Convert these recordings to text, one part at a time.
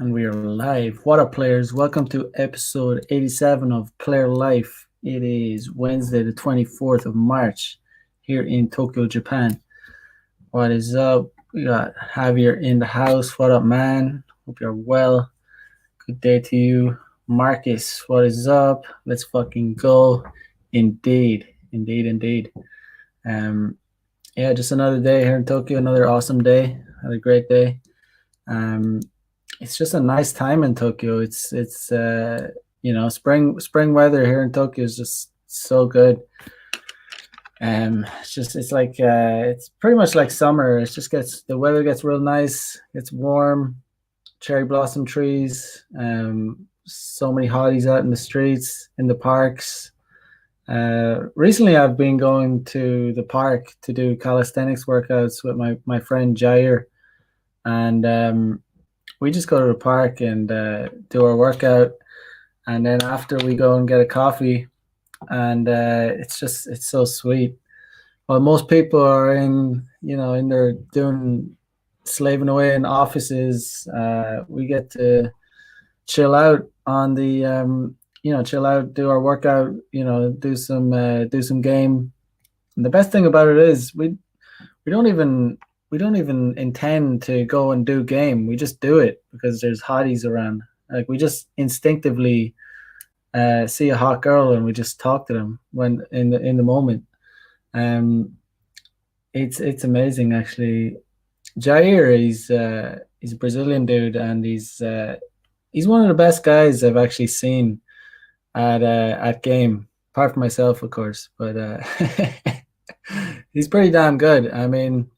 And we are live. What up, players? Welcome to episode 87 of Player Life. It is Wednesday, the 24th of March, here in Tokyo, Japan. What is up? We got Javier in the house. What up, man? Hope you're well. Good day to you. Marcus, what is up? Let's fucking go. Indeed. Indeed, indeed. Um, yeah, just another day here in Tokyo, another awesome day. Had a great day. Um, it's just a nice time in Tokyo. It's spring weather here in Tokyo is just so good. It's pretty much like summer. The weather gets real nice, gets warm, cherry blossom trees, so many hotties out in the streets, in the parks. Recently I've been going to the park to do calisthenics workouts with my friend Jair, and we just go to the park and do our workout, and then after we go and get a coffee, and it's so sweet. While most people are in there doing slaving away in offices, we get to chill out on the chill out, do our workout, do some game. And the best thing about it is we don't even we don't even intend to go and do game. We just do it because there's hotties around. Like we just instinctively see a hot girl and we just talk to them when in the moment. Um, it's amazing actually. Jair, he's a Brazilian dude, and he's one of the best guys I've actually seen at game, apart from myself, of course. But he's pretty damn good. I mean,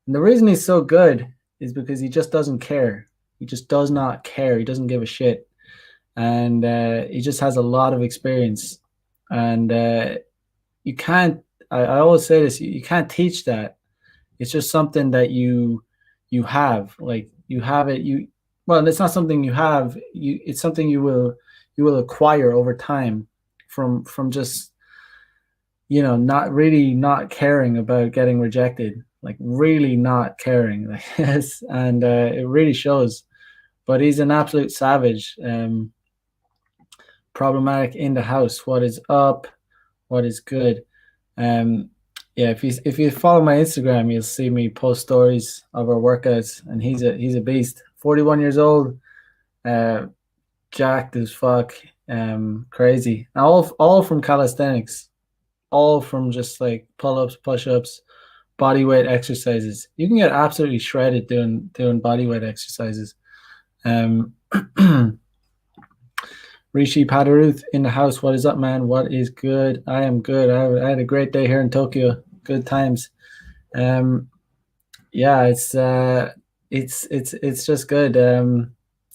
and the reason he's so good is because he just doesn't care. He just does not care. He doesn't give a shit, and he just has a lot of experience. And you can't. I always say this: you can't teach that. It's just something that you have. Like you have it. Well, it's not something you have. It's something you will acquire over time from just not caring about getting rejected, like really not caring. Like yes, and it really shows. But he's an absolute savage. Problematic in the house. What is up? What is good? Um, yeah, if you follow my Instagram, you'll see me post stories of our workouts, and he's a beast. 41 years old, uh, jacked as fuck, crazy. All from calisthenics, all from just like pull ups, push ups, body weight exercises. You can get absolutely shredded doing body weight exercises. Um, Rishi Padaruth in the house. What is up, man? What is good? I am good. I had a great day here in Tokyo. Good times. Um, yeah, it's just good.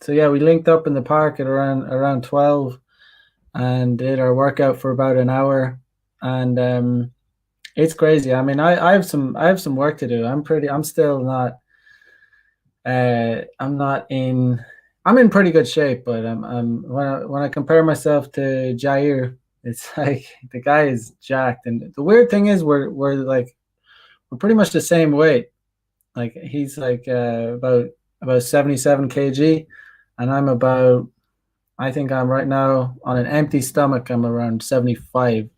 So yeah, we linked up in the park at around 12 and did our workout for about an hour, and it's crazy. I mean, I have some work to do. I'm still not. I'm not in. I'm in pretty good shape, but I'm when I compare myself to Jair, it's like the guy is jacked, and the weird thing is we're pretty much the same weight. Like he's like about 77 kg, and I think I'm right now on an empty stomach. I'm around 75.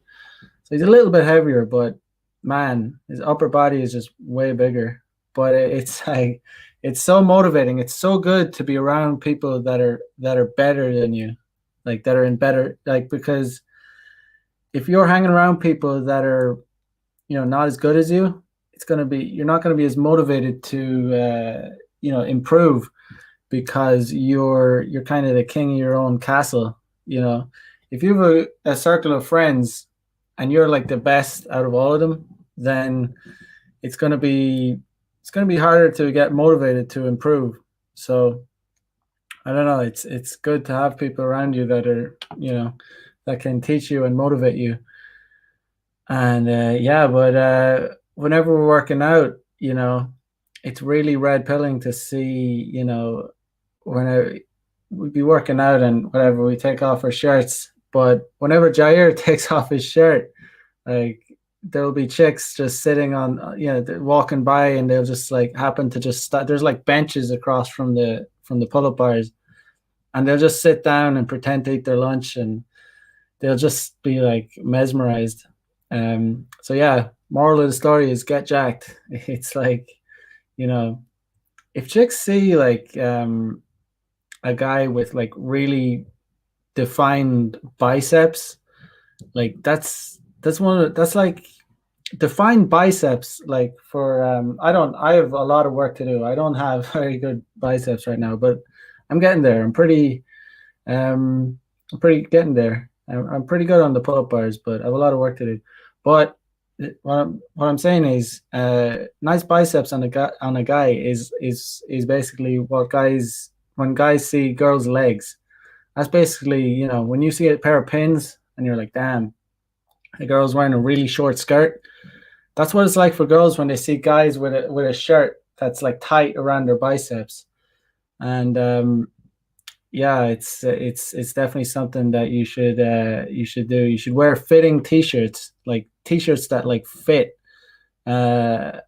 So he's a little bit heavier, but man, his upper body is just way bigger. But it's like it's so motivating. It's so good to be around people that are better than you, like that are in better like because if you're hanging around people that are not as good as you, you're not gonna be as motivated to improve because you're kind of the king of your own castle. If you have a circle of friends and you're like the best out of all of them, then it's going to be it's going to be harder to get motivated to improve. So I don't know. It's good to have people around you that are that can teach you and motivate you. And yeah, but whenever we're working out, it's really red pilling to see. When we'd be working out and whatever, we take off our shirts. But whenever Jair takes off his shirt, like there'll be chicks just sitting on, walking by, and they'll just like happen to just start. There's like benches across from the pull-up bars, and they'll just sit down and pretend to eat their lunch, and they'll just be like mesmerized. So yeah, moral of the story is get jacked. It's like, you know, if chicks see like a guy with like really defined biceps, like that's one of that's like defined biceps. Like for I have a lot of work to do. I don't have very good biceps right now, but I'm getting there. I'm pretty getting there. I'm pretty good on the pull-up bars, but I have a lot of work to do. But what I'm saying is, nice biceps on a guy is basically what guys when guys see girls' legs. That's basically, when you see a pair of pins and you're like, damn, a girl's wearing a really short skirt. That's what it's like for girls when they see guys with a shirt that's like tight around their biceps. And yeah, it's definitely something that you should do. You should wear fitting t-shirts, like t-shirts that like fit uh,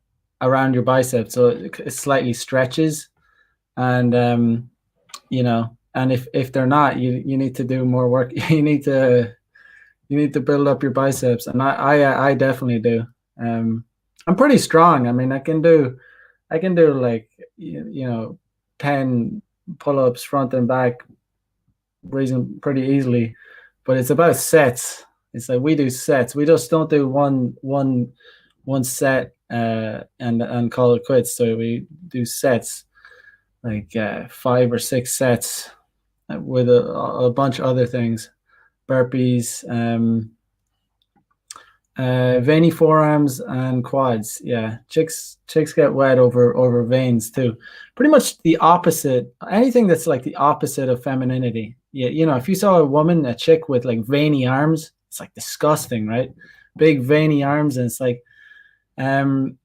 around your biceps, so it slightly stretches. And and if they're not, you need to do more work. You need to build up your biceps, and I definitely do. I'm pretty strong. I mean, I can do like 10 pull-ups front and back reason pretty easily, but it's about sets. It's like we do sets. We just don't do one set and call it quits. So we do sets, like 5 or 6 sets with a bunch of other things, burpees, veiny forearms and quads. Yeah, chicks get wet over veins too. Pretty much the opposite. Anything that's like the opposite of femininity. Yeah, if you saw a chick with like veiny arms, it's like disgusting, right? Big veiny arms, and it's like um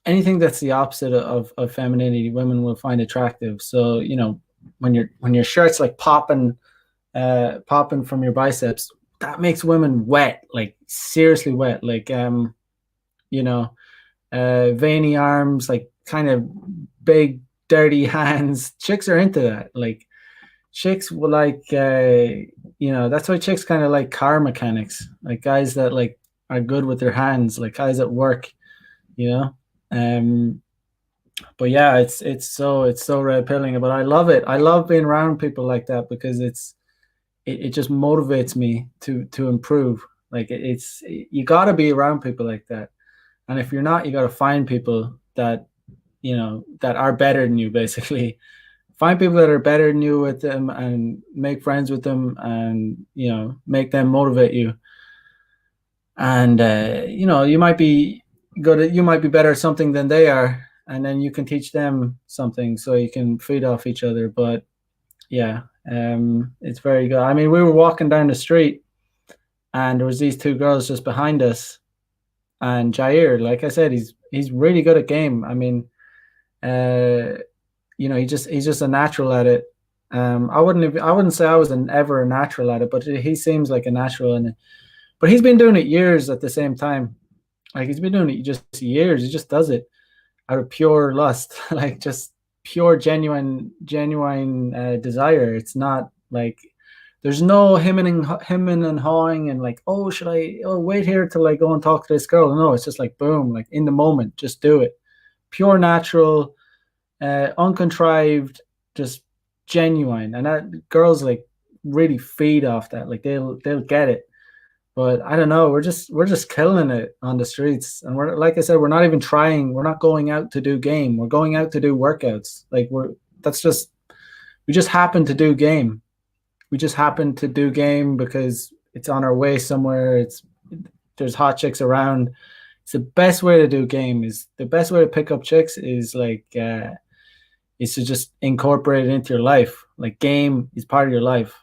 anything that's the opposite of femininity, women will find attractive. So when your shirt's like popping from your biceps, that makes women wet, like seriously wet, like you know veiny arms, like kind of big dirty hands. Chicks are into that. Like chicks will like that's why chicks kind of like car mechanics, like guys that like are good with their hands, like guys at work, you know um but yeah, it's so red pilling, but I love it. I love being around people like that because it just motivates me to improve. Like it's you got to be around people like that, and if you're not, you got to find people that are better than you. Basically, find people that are better than you with them, and make friends with them, and make them motivate you. And you might be you might be better at something than they are, and then you can teach them something, so you can feed off each other. But yeah, it's very good. I mean, we were walking down the street, and there was these two girls just behind us. And Jair, like I said, he's really good at game. I mean, uh, he's just a natural at it. I wouldn't say I was ever a natural at it, but he seems like a natural in it. But he's been doing it years at the same time. Like he's been doing it just years. He just does it out of pure lust, like just pure genuine desire. It's not like there's no hemming and hawing and like, oh, should I wait here till I go and talk to this girl? No, it's just like boom, like in the moment, just do it. Pure natural, uncontrived, just genuine. And that girls like really feed off that. Like they'll get it. But I don't know. We're just killing it on the streets, and we're like I said, we're not even trying. We're not going out to do game. We're going out to do workouts. Like we just happen to do game. We just happen to do game because it's on our way somewhere. There's hot chicks around. It's the best way to do game. Is the best way to pick up chicks is like is to just incorporate it into your life. Like game is part of your life.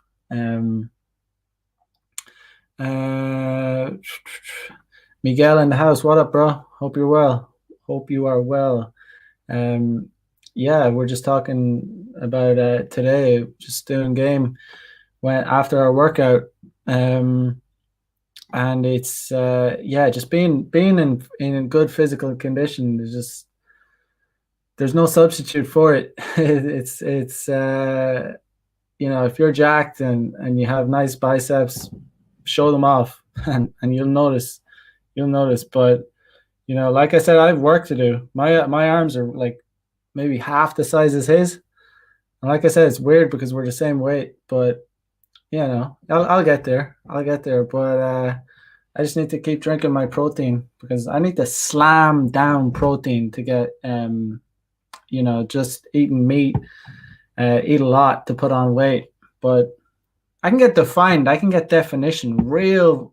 Uh, Miguel in the house. What up, bro? Hope you're well. Hope you are well. Um, yeah, we're just talking about today, just doing game when after our workout. And it's yeah, just being in good physical condition is just there's no substitute for it. It's if you're jacked and you have nice biceps, show them off, and you'll notice. But like I said, I have work to do. My arms are like maybe half the size as his. And like I said, it's weird because we're the same weight, but I'll get there. I'll get there. But I just need to keep drinking my protein because I need to slam down protein to get just eating meat, eat a lot to put on weight. But I can get defined. I can get definition real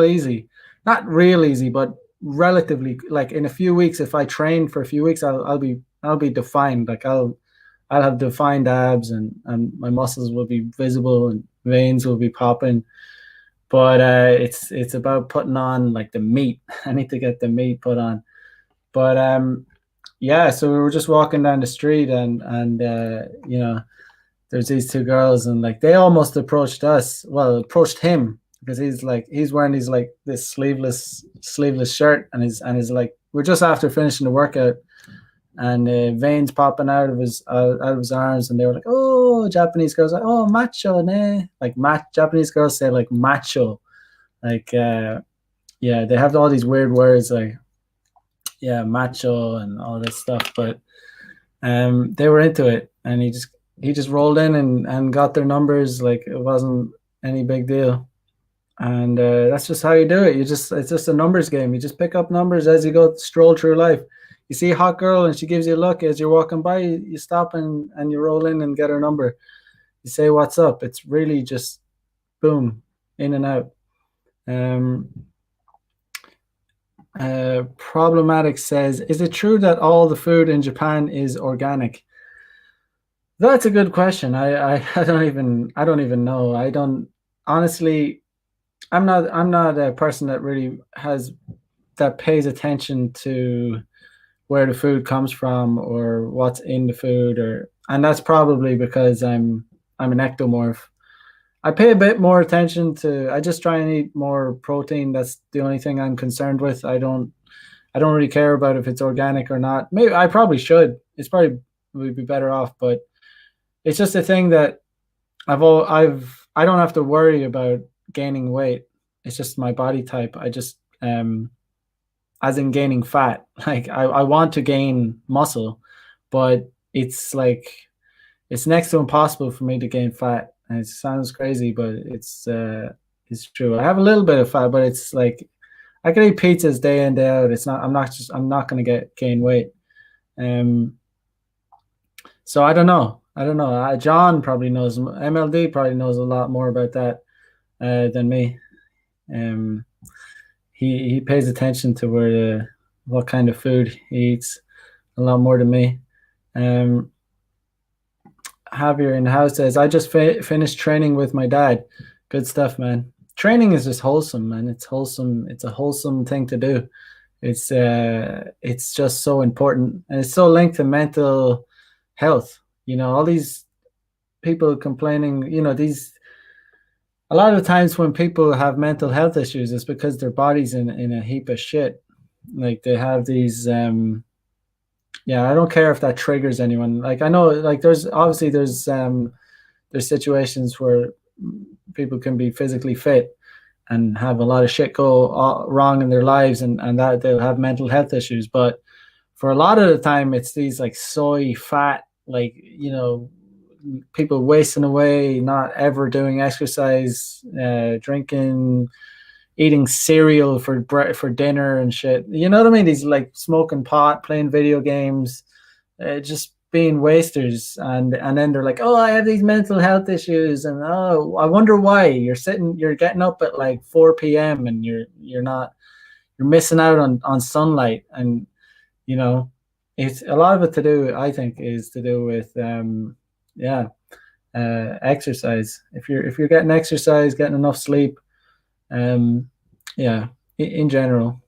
easy. Not real easy, but relatively. Like in a few weeks, if I train for a few weeks, I'll be defined. Like I'll have defined abs and my muscles will be visible and veins will be popping. But it's about putting on like the meat. I need to get the meat put on. But yeah, so we were just walking down the street and there's these two girls and like they almost approached us. Well, approached him because he's wearing these like this sleeveless shirt and he's like we're just after finishing the workout and veins popping out of his arms and they were like, oh, Japanese girls like, oh, macho ne, like Japanese girls say like macho, like yeah, they have all these weird words like yeah, macho and all this stuff, but they were into it and he just rolled in and got their numbers like it wasn't any big deal. And that's just how you do it. It's just a numbers game. You just pick up numbers as you go stroll through life. You see a hot girl and she gives you a look as you're walking by, you stop and you roll in and get her number. You say what's up. It's really just boom, in and out. Um, Problematic says, is it true that all the food in Japan is organic? That's a good question. I don't even know. I don't honestly. I'm not a person that really pays attention to where the food comes from or what's in the food, and that's probably because I'm an ectomorph. I pay a bit more attention to. I just try and eat more protein. That's the only thing I'm concerned with. I don't really care about if it's organic or not. Maybe I probably should. It's probably would be better off, but it's just a thing that I don't have to worry about gaining weight. It's just my body type. I just as in gaining fat. Like I want to gain muscle, but it's next to impossible for me to gain fat. And it sounds crazy, but it's true. I have a little bit of fat, but it's like I can eat pizzas day in, day out. It's not I'm not gonna gain weight. Um so I don't know. John probably knows. MLD probably knows a lot more about that than me. Um, he pays attention to what kind of food he eats a lot more than me. Um, Javier in the house says, I just finished training with my dad. Good stuff, man. Training is just wholesome, man. It's wholesome. It's a wholesome thing to do. It's just so important, and it's so linked to mental health. All these people complaining. These a lot of the times when people have mental health issues, it's because their body's in a heap of shit. Like they have these. Yeah, I don't care if that triggers anyone. Like I know, like there's situations where people can be physically fit and have a lot of shit go wrong in their lives and that they'll have mental health issues. But for a lot of the time, it's these like soy fat, like, people wasting away, not ever doing exercise, drinking, eating cereal for dinner and shit. You know what I mean? These like smoking pot, playing video games, just being wasters, and then they're like, oh, I have these mental health issues, and oh, I wonder why. You're getting up at like 4 p.m. and you're missing out on sunlight, and you know, it's a lot of it to do. I think is to do with yeah, exercise. If you're getting exercise, getting enough sleep, um, yeah, in general,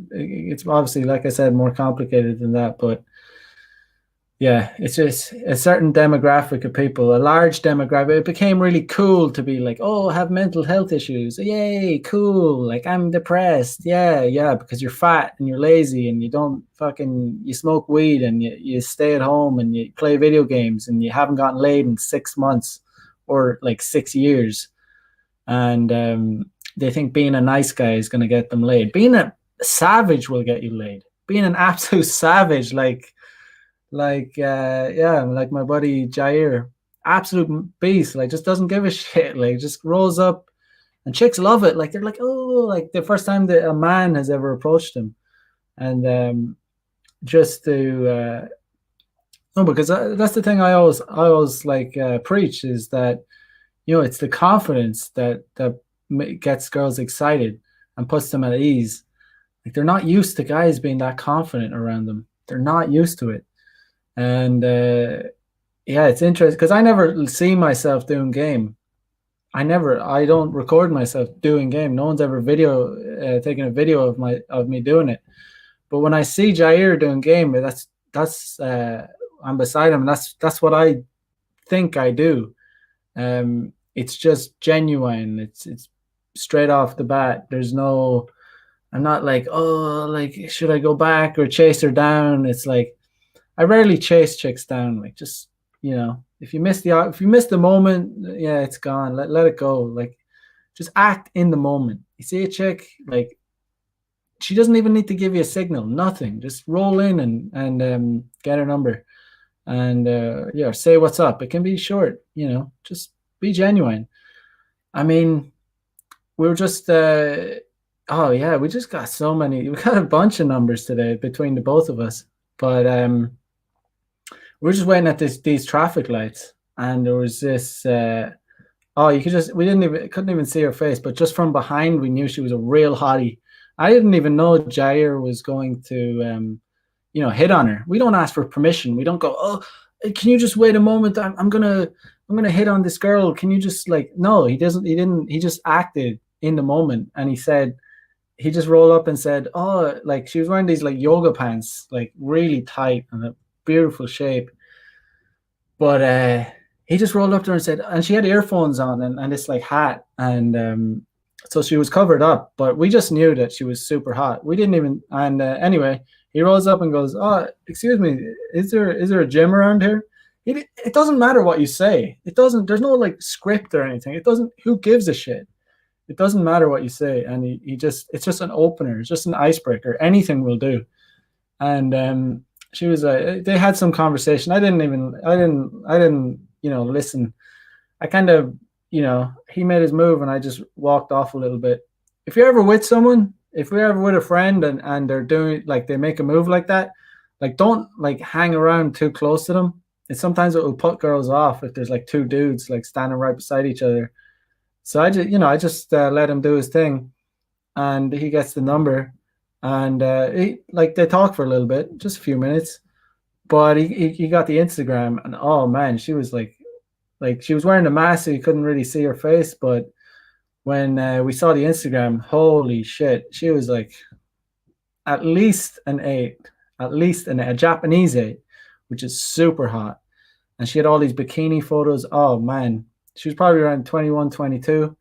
it's obviously, like I said, more complicated than that, but Yeah, it's just a certain demographic of people, a large demographic. It became really cool to be like, oh, I have mental health issues. Yay, cool. Like I'm depressed. Yeah, yeah, because you're fat and you're lazy and you don't fucking you smoke weed and you stay at home and you play video games and you haven't gotten laid in 6 months or like 6 years. And they think being a nice guy is gonna get them laid. Being a savage will get you laid. Being an absolute savage, yeah, like my buddy Jair, absolute beast, like just doesn't give a shit, like just rolls up and chicks love it, like they're like, oh, like the first time that a man has ever approached him. And just to no, because that's the thing I always like preach is that, it's the confidence that gets girls excited and puts them at ease. Like they're not used to guys being that confident around them, they're not used to it. And yeah, it's interesting because I never see myself doing game. I don't record myself doing game. No one's ever taking a video of me doing it. But when I see Jair doing game, that's I'm beside him. And that's what I think I do. It's just genuine. It's straight off the bat. There's no. I'm not like, oh, like should I go back or chase her down? It's like I rarely chase chicks down. Like just if you miss the moment, yeah, it's gone. Let it go. Like just act in the moment. You see a chick, like she doesn't even need to give you a signal. Nothing. Just roll in and get her number and yeah, say what's up. It can be short. Just be genuine. I mean, we were just. Oh yeah, we just got so many. We got a bunch of numbers today between the both of us. But we're just waiting at these traffic lights, and there was this. Oh, we didn't even couldn't even see her face, but just from behind, we knew she was a real hottie. I didn't even know Jair was going to, hit on her. We don't ask for permission. We don't go, oh, can you just wait a moment? I'm gonna hit on this girl. Can you just like? No, he doesn't. He didn't. He just acted in the moment, and he just rolled up and said, oh, like she was wearing these like yoga pants, like really tight and a beautiful shape. But he just rolled up to her and said, and she had earphones on and this like hat. And so she was covered up, but we just knew that she was super hot. We didn't even, and anyway, he rolls up and goes, oh, excuse me, is there a gym around here? It doesn't matter what you say. There's no like script or anything. It doesn't, who gives a shit? It doesn't matter what you say. And it's just an opener. It's just an icebreaker. Anything will do. And she was they had some conversation. I didn't listen. I kind of, he made his move and I just walked off a little bit. If you're ever with someone, if you're ever with a friend and they're doing like they make a move like that, like don't like hang around too close to them. And sometimes it will put girls off if there's like two dudes like standing right beside each other. So I just let him do his thing, and he gets the number, and they talk for a little bit, just a few minutes, but he got the Instagram, and oh man, she was like she was wearing a mask, so you couldn't really see her face, but when we saw the Instagram, holy shit, she was like at least an eight, a Japanese eight, which is super hot, and she had all these bikini photos. Oh man, she was probably around 21, 22.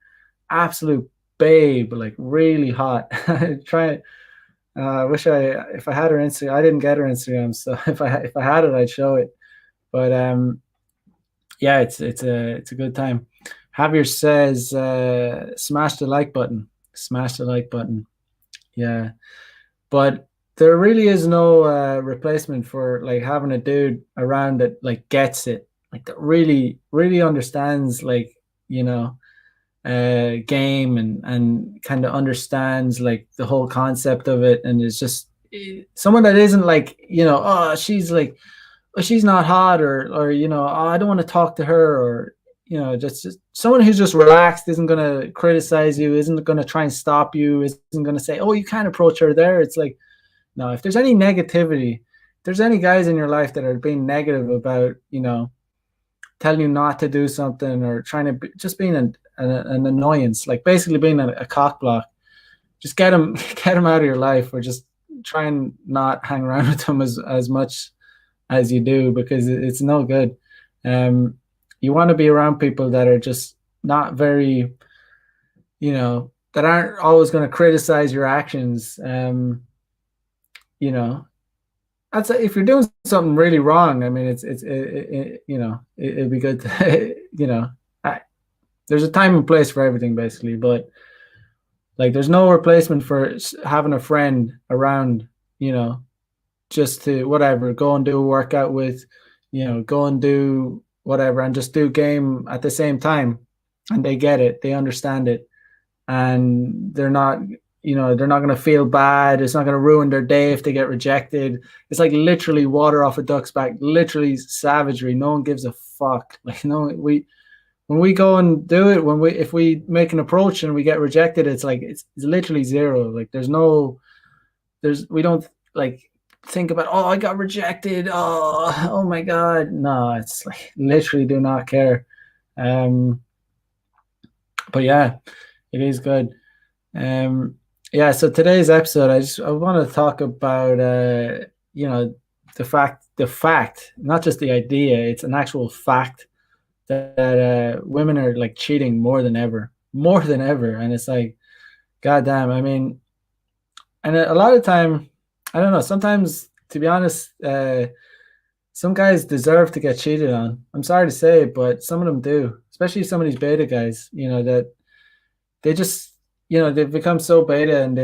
Absolute babe, like really hot. Try wish if I had her Instagram. I didn't get her Instagram, so if I had it, I'd show it. But yeah, it's a good time. Javier says, smash the like button. Smash the like button. Yeah, but there really is no replacement for like having a dude around that like gets it, like that really understands like game and kind of understands like the whole concept of it, and is just someone that isn't like oh she's not hot, or oh, I don't want to talk to her, or just someone who's just relaxed, isn't going to criticize you, isn't going to try and stop you, isn't going to say, oh, you can't approach her there. It's like, no, if there's any negativity, if there's any guys in your life that are being negative about telling you not to do something, or trying to just being an annoyance, like basically being a cock block, just get them out of your life, or just try and not hang around with them as much as you do, because it's no good. Um, you want to be around people that are just not very, that aren't always going to criticize your actions. You know, I'd say if you're doing something really wrong, I mean, it'd be good to, I, there's a time and place for everything, basically. But like, there's no replacement for having a friend around, you know, just to whatever, go and do a workout with, go and do whatever, and just do game at the same time, and they get it, they understand it, and they're not going to feel bad. It's not going to ruin their day if they get rejected. It's like literally water off a duck's back, literally savagery. No one gives a fuck. Like, no, when we go and do it, if we make an approach and we get rejected, it's like it's literally zero. Like, we don't like think about, oh, I got rejected, oh my god. No, it's like literally do not care. um but yeah, it is good. um yeah, so today's episode, I want to talk about you know the fact, not just the idea, it's an actual fact that women are like cheating more than ever. And it's like, goddamn, I mean, and a lot of time, I don't know, sometimes, to be honest, some guys deserve to get cheated on. I'm sorry to say it, but some of them do, especially some of these beta guys, that they just, they've become so beta, and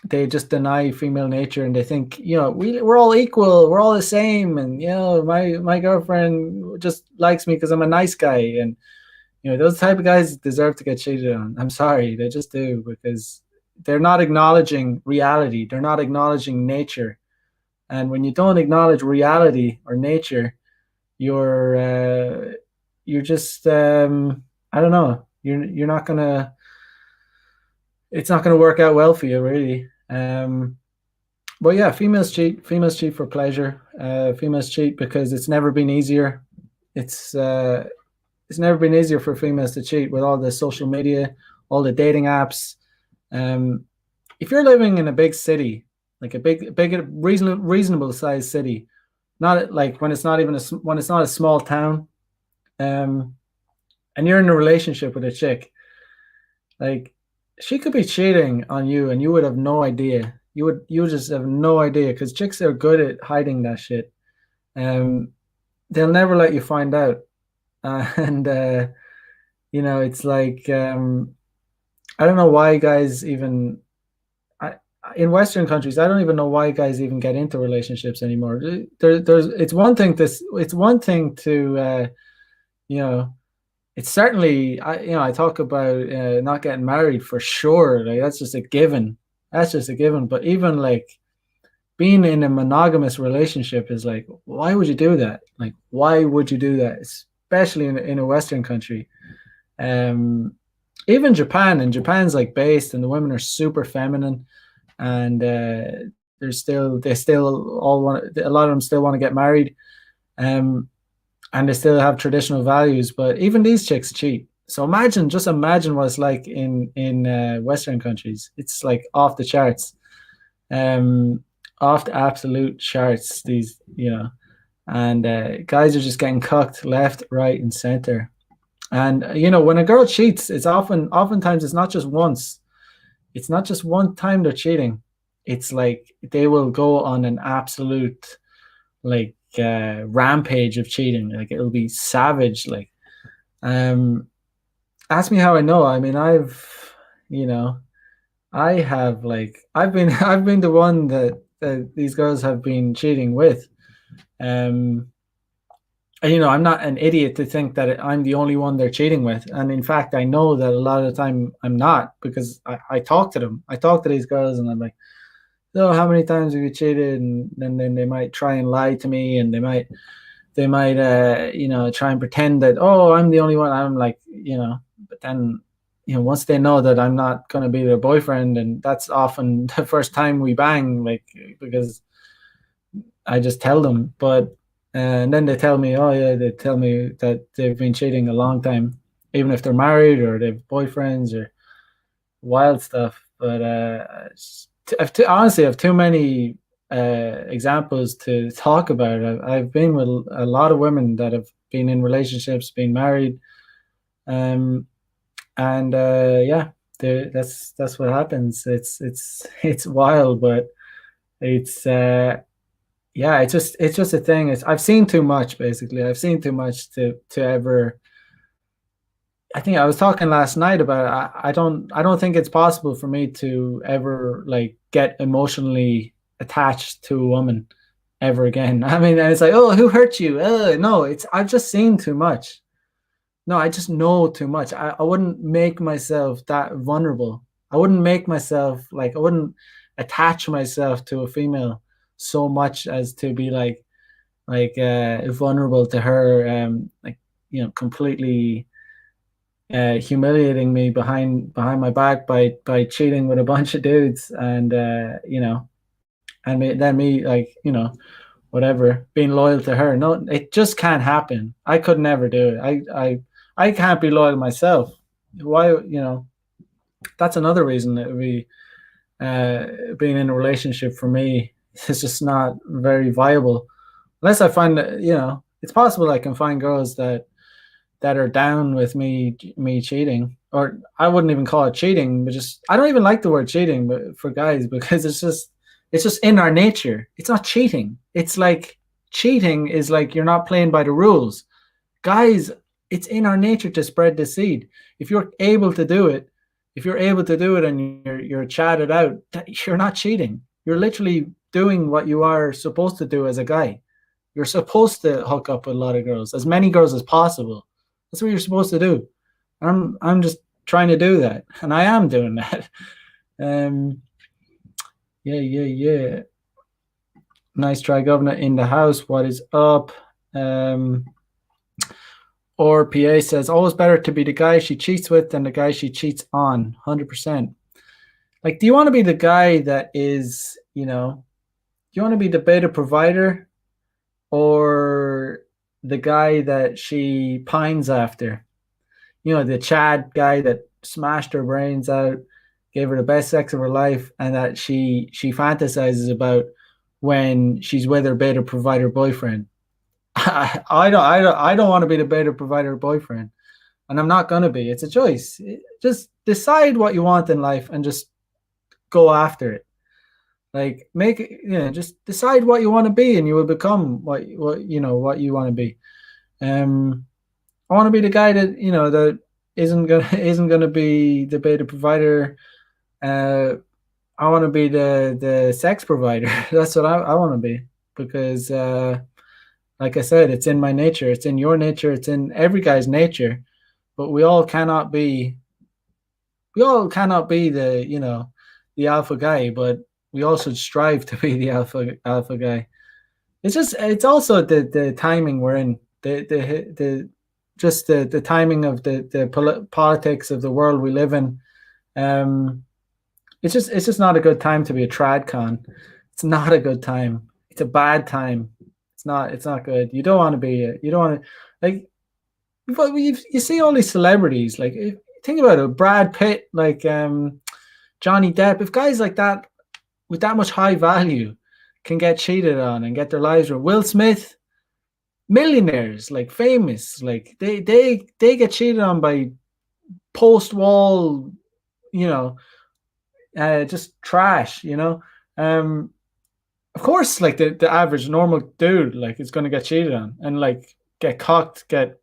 they just deny female nature, and they think, we're all equal, we're all the same, and my girlfriend just likes me because I'm a nice guy. And those type of guys deserve to get cheated on. I'm sorry, they just do, because they're not acknowledging reality. They're not acknowledging nature. And when you don't acknowledge reality or nature, you're just I don't know. You're not gonna. It's not gonna work out well for you, really. But yeah, females cheat. Females cheat for pleasure. Females cheat because it's never been easier. It's uh, it's never been easier for females to cheat with all the social media, all the dating apps. Um, if you're living in a big city, like a big, reasonable sized city, not like when it's not even when it's not a small town, um, and you're in a relationship with a chick, like, she could be cheating on you, and you would have no idea. You would just have no idea, because chicks are good at hiding that shit. Um, they'll never let you find out. And it's like, I don't know why guys even. In Western countries, I don't even know why guys even get into relationships anymore. It's one thing to, you know, it's certainly, I talk about not getting married for sure. Like, that's just a given. That's just a given. But even like being in a monogamous relationship is like, why would you do that? Like, why would you do that? Especially in a Western country. Um, Even Japan, and Japan's like based, and the women are super feminine, and they still all want, a lot of them still want to get married, um and they still have traditional values, but even these chicks cheat. So just imagine what it's like in Western countries. It's like off the charts, um off the absolute charts, these, and guys are just getting cucked left, right, and center. And when a girl cheats, oftentimes it's not just once. It's not just one time they're cheating. It's like they will go on an absolute, like, rampage of cheating. Like, it'll be savage. Like, um, ask me how I know. I mean, you know, I have, like, I've been the one that these girls have been cheating with. Um, and, I'm not an idiot to think that I'm the only one they're cheating with. And in fact, I know that a lot of the time I'm not, because I talk to them. I talk to these girls, and I'm like, so how many times have you cheated? And then they might try and lie to me, and they might try and pretend that, oh, I'm the only one. I'm like, but then, once they know that I'm not going to be their boyfriend, and that's often the first time we bang, like, because I just tell them. But and then they tell me, oh yeah, they tell me that they've been cheating a long time, even if they're married or they've boyfriends or wild stuff. But honestly, I have too many examples to talk about. I've been with a lot of women that have been in relationships, been married, um, and yeah, that's what happens. It's wild, but it's yeah, it's just a thing. It's I've seen too much. Basically, I've seen too much to ever. I think I was talking last night about I don't think it's possible for me to ever like get emotionally attached to a woman ever again. I mean, it's like, oh, who hurt you? No, it's I've just seen too much. No, I just know too much. I wouldn't make myself that vulnerable. I wouldn't make myself like I wouldn't attach myself to a female so much as to be like vulnerable to her, like completely humiliating me behind my back by cheating with a bunch of dudes, and then me like whatever being loyal to her. No, it just can't happen. I could never do it. I can't be loyal myself. Why? That's another reason that we being in a relationship for me is just not very viable unless I find that it's possible I can find girls that are down with me cheating, or I wouldn't even call it cheating, but just I don't even like the word cheating but for guys because it's just in our nature. It's not cheating. It's like cheating is like you're not playing by the rules. Guys, it's in our nature to spread the seed. If you're able to do it, if you're able to do it and you're chatted out, you're not cheating. You're literally doing what you are supposed to do as a guy. You're supposed to hook up with a lot of girls, as many girls as possible. That's what you're supposed to do. I'm just trying to do that, and I am doing that. Um, yeah, yeah, yeah. Nice try, governor in the house. What is up? Or PA says always better to be the guy she cheats with than the guy she cheats on. 100%. Like, do you want to be the guy that is, do you want to be the beta provider or the guy that she pines after? The Chad guy that smashed her brains out, gave her the best sex of her life, and that she fantasizes about when she's with her beta provider boyfriend. I don't want to be the beta provider boyfriend, and I'm not gonna be. It's a choice. Just decide what you want in life and just go after it. Like make it, just decide what you want to be, and you will become what you want to be. I want to be the guy that isn't gonna be the beta provider. I want to be the sex provider. That's what I want to be because, like I said, it's in my nature. It's in your nature. It's in every guy's nature. But we all cannot be. We all cannot be the alpha guy. But we also strive to be the alpha guy. It's also the timing we're in. The timing of the politics of the world we live in. It's just not a good time to be a trad con. It's not a good time. It's a bad time. It's not good. You don't want to be. You don't want to like. But you see all these celebrities. Like think about it, Brad Pitt, like Johnny Depp. If guys like that with that much high value can get cheated on and get their lives ruined. Will Smith, millionaires, like famous, like they get cheated on by post wall, you know, just trash, Of course, like the average normal dude, like is going to get cheated on and like get cocked, get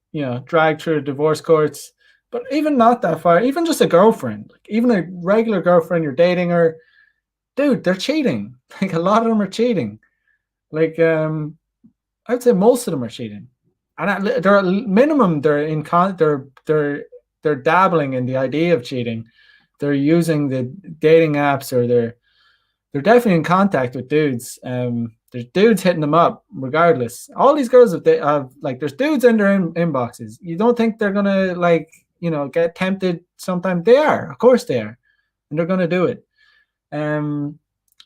dragged through divorce courts. But even not that far, even just a girlfriend, like even a regular girlfriend, you're dating her, dude, they're cheating. Like a lot of them are cheating. Like I would say most of them are cheating, and they're minimum they're in they're dabbling in the idea of cheating. They're using the dating apps, or they're definitely in contact with dudes. There's dudes hitting them up regardless. All these girls have like there's dudes in their inboxes. You don't think they're gonna get tempted sometime? They are, of course they are, and they're gonna do it.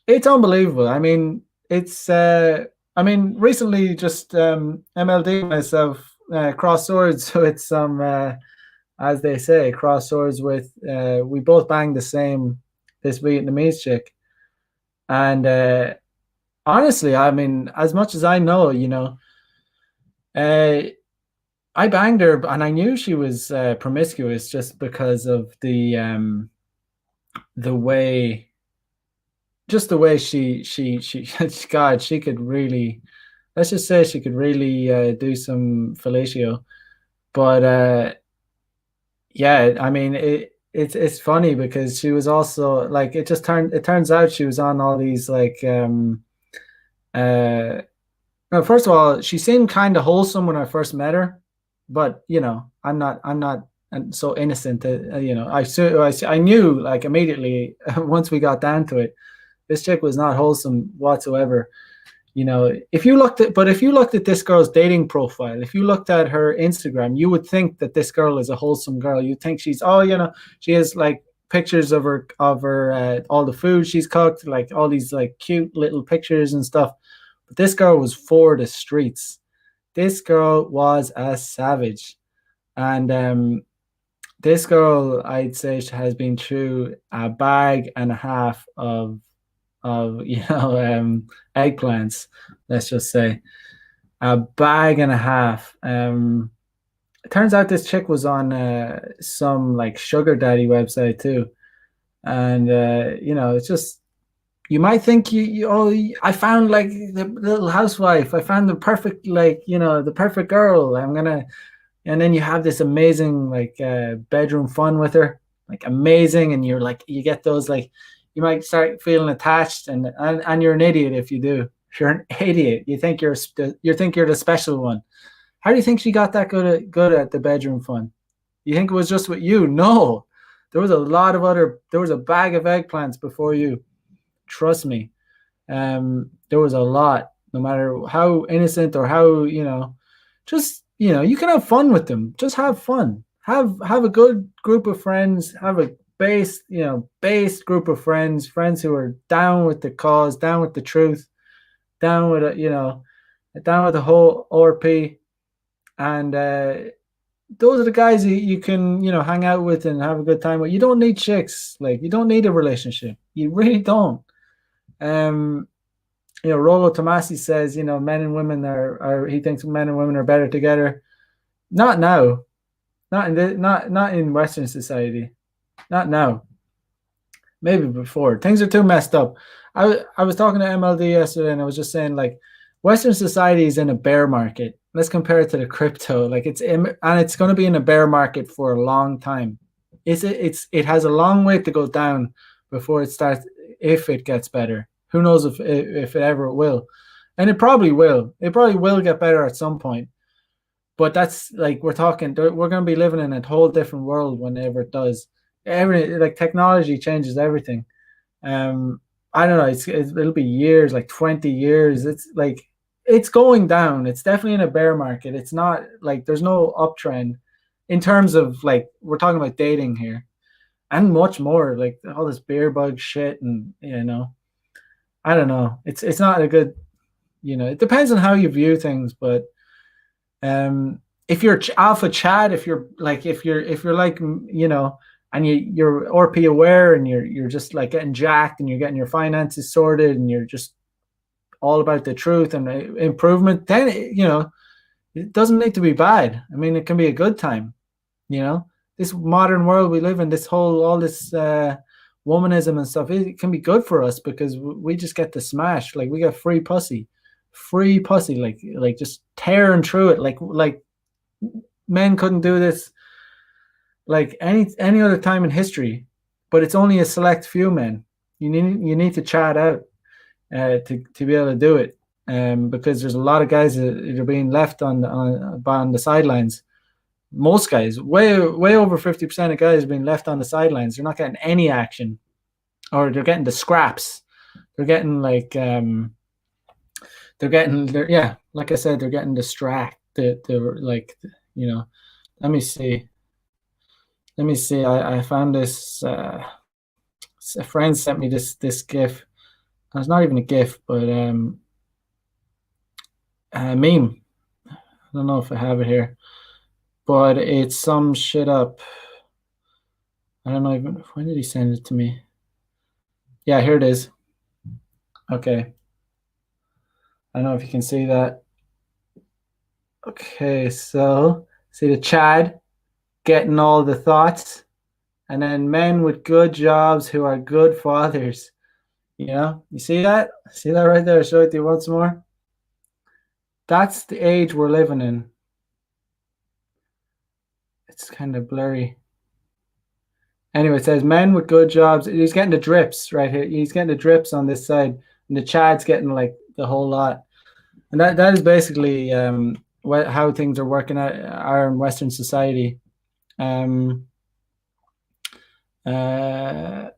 It's unbelievable. I mean, recently just MLD myself cross swords with some, as they say, cross swords with. We both banged the same this Vietnamese chick, and Honestly, I mean, as much as I know, uh, I banged her, and I knew she was promiscuous just because of the way, just the way she God, she could really, let's just say she could really do some fellatio. But yeah, I mean, it's funny because she was also like, it turns out she was on all these like uh no, first of all, she seemed kind of wholesome when I first met her, but I'm not so innocent. I knew like immediately once we got down to it, this chick was not wholesome whatsoever. If you looked at this girl's dating profile, if you looked at her Instagram, you would think that this girl is a wholesome girl. You think she's, oh, she has like pictures of her all the food she's cooked, like all these like cute little pictures and stuff. But this girl was for the streets. This girl was a savage, and this girl, I'd say, has been through a bag and a half of eggplants. Let's just say a bag and a half. It turns out this chick was on some like sugar daddy website too, and it's just, you might think I found like the little housewife. I found the perfect, like, the perfect girl. And then you have this amazing like bedroom fun with her, like amazing, and you're like, you get those like, you might start feeling attached, and you're an idiot if you do. You're an idiot. You think you're the special one. How do you think she got that good at the bedroom fun? You think it was just with you? No, there was a bag of eggplants before you. Trust me. There was a lot. No matter how innocent or how, just, you can have fun with them. Just have fun. Have a good group of friends. Have a based group of friends who are down with the cause, down with the truth, down with down with the whole RP. And those are the guys you can, hang out with and have a good time with. You don't need chicks. Like, you don't need a relationship. You really don't. Um, Rolo Tomasi says, men and women he thinks men and women are better together. Not now. Not in Western society. Not now. Maybe before. Things are too messed up. I was talking to MLD yesterday, and I was just saying, like, Western society is in a bear market. Let's compare it to the crypto. Like, it's going to be in a bear market for a long time. It has a long way to go down before it starts, if it gets better. Who knows if it ever will. And it probably will. It probably will get better at some point. But that's like, we're going to be living in a whole different world whenever it does. Like, technology changes everything. I don't know. It'll be years, like 20 years. It's like, it's going down. It's definitely in a bear market. It's not like there's no uptrend in terms of, like, we're talking about dating here and much more, like all this beer bug shit. And, I don't know. It's not a good, it depends on how you view things, but if you're alpha Chad, if you're like, and you're RP aware, and you're just like getting jacked, and you're getting your finances sorted, and you're just all about the truth and improvement, then it doesn't need to be bad. I mean, it can be a good time. This modern world we live in, all this womanism and stuff, it can be good for us because we just get to smash. Like, we get free pussy, like just tearing through it, like men couldn't do this like any other time in history. But it's only a select few men. You need to chat out to be able to do it, because there's a lot of guys that are being left on the sidelines. Most guys, way over 50% of guys, are being left on the sidelines. They're not getting any action, or they're getting the scraps. They're getting like yeah, like I said, they're getting distracted. They're like, let me see. I found this. A friend sent me this GIF. It's not even a GIF, but a meme. I don't know if I have it here, but it's some shit up. I don't know even when did he send it to me. Yeah, here it is. Okay. I don't know if you can see that. Okay, so see the Chad getting all the thoughts, and then men with good jobs who are good fathers. You know, you see that? See that right there? I'll show it to you once more. That's the age we're living in. It's kind of blurry. Anyway, it says men with good jobs. He's getting the drips right here. He's getting the drips on this side, and the Chad's getting like the whole lot. And that is basically how things are working out are in Western society. Um, uh,